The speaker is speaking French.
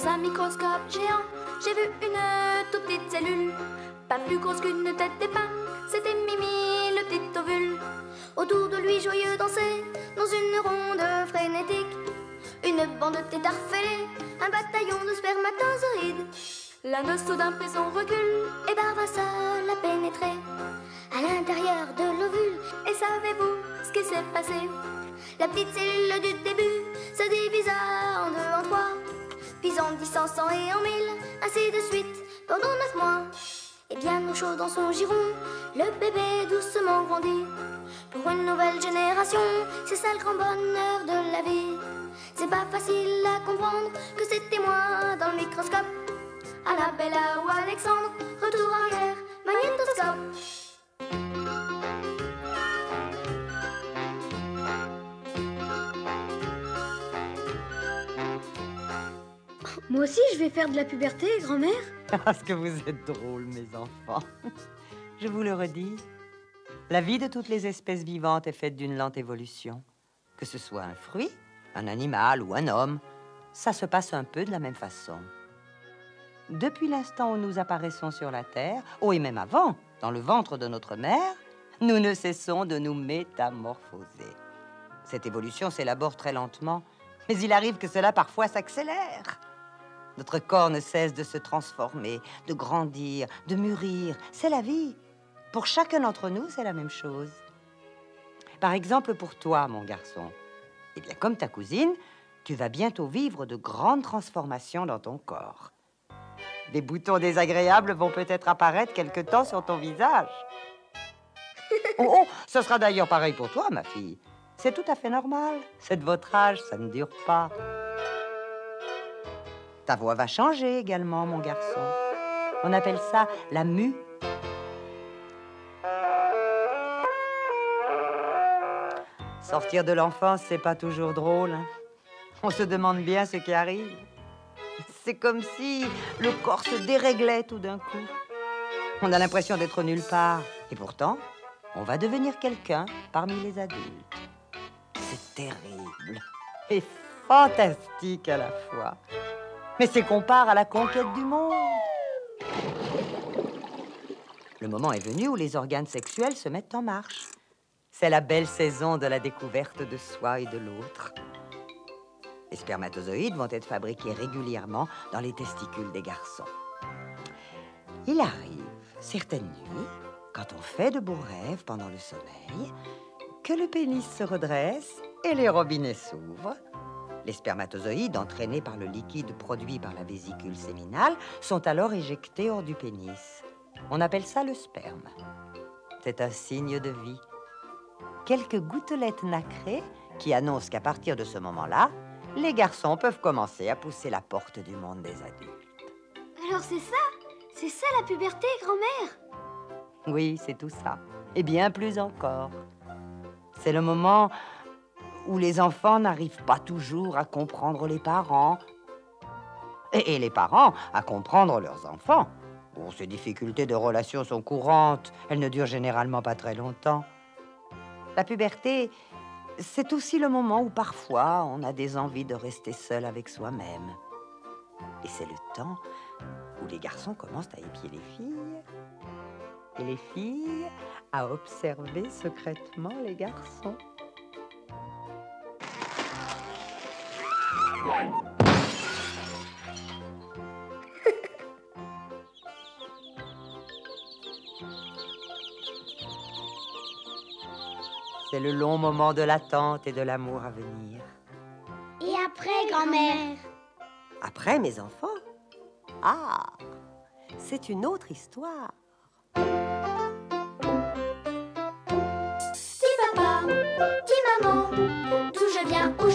Dans un microscope géant, j'ai vu une toute petite cellule, pas plus grosse qu'une tête d'épingle, c'était Mimi, le petit ovule. Autour de lui, joyeux dansaient, dans une ronde frénétique, une bande de têtards fêlés, un bataillon de spermatozoïdes. L'un de soudain prit son recul, et Barbassa l'a pénétré à l'intérieur de l'ovule. Et savez-vous ce qui s'est passé? La petite cellule du début se divisa en deux, en trois, puis en 10, en 100 et en 1000, ainsi de suite, pendant 9 mois. Et bien au chaud dans son giron, le bébé doucement grandit. Pour une nouvelle génération, c'est ça le grand bonheur de la vie. C'est pas facile à comprendre que c'était moi dans le microscope. Annabella ou Alexandre, retour en arrière, magnétoscope. Moi aussi, je vais faire de la puberté, grand-mère. Parce que vous êtes drôles, mes enfants. Je vous le redis, la vie de toutes les espèces vivantes est faite d'une lente évolution. Que ce soit un fruit, un animal ou un homme, ça se passe un peu de la même façon. Depuis l'instant où nous apparaissons sur la Terre, et même avant, dans le ventre de notre mère, nous ne cessons de nous métamorphoser. Cette évolution s'élabore très lentement, mais il arrive que cela parfois s'accélère. Notre corps ne cesse de se transformer, de grandir, de mûrir. C'est la vie. Pour chacun d'entre nous, c'est la même chose. Par exemple, pour toi, mon garçon, eh bien, comme ta cousine, tu vas bientôt vivre de grandes transformations dans ton corps. Des boutons désagréables vont peut-être apparaître quelque temps sur ton visage. Oh, ce sera d'ailleurs pareil pour toi, ma fille. C'est tout à fait normal. C'est de votre âge, ça ne dure pas. Ta voix va changer également, mon garçon. On appelle ça la mue. Sortir de l'enfance, c'est pas toujours drôle, hein? On se demande bien ce qui arrive. C'est comme si le corps se déréglait tout d'un coup. On a l'impression d'être nulle part. Et pourtant, on va devenir quelqu'un parmi les adultes. C'est terrible et fantastique à la fois. Mais c'est qu'on part à la conquête du monde. Le moment est venu où les organes sexuels se mettent en marche. C'est la belle saison de la découverte de soi et de l'autre. Les spermatozoïdes vont être fabriqués régulièrement dans les testicules des garçons. Il arrive, certaines nuits, quand on fait de beaux rêves pendant le sommeil, que le pénis se redresse et les robinets s'ouvrent. Les spermatozoïdes, entraînés par le liquide produit par la vésicule séminale, sont alors éjectés hors du pénis. On appelle ça le sperme. C'est un signe de vie. Quelques gouttelettes nacrées qui annoncent qu'à partir de ce moment-là, les garçons peuvent commencer à pousser la porte du monde des adultes. Alors c'est ça la puberté, grand-mère? Oui, c'est tout ça. Et bien plus encore. C'est le moment où les enfants n'arrivent pas toujours à comprendre les parents. Et les parents à comprendre leurs enfants. Bon, ces difficultés de relation sont courantes. Elles ne durent généralement pas très longtemps. La puberté, c'est aussi le moment où parfois on a des envies de rester seul avec soi-même. Et c'est le temps où les garçons commencent à épier les filles. Et les filles à observer secrètement les garçons. C'est le long moment de l'attente et de l'amour à venir. Et après, grand-mère? Après, mes enfants? Ah, c'est une autre histoire. Dis papa, dis maman, d'où je viens, où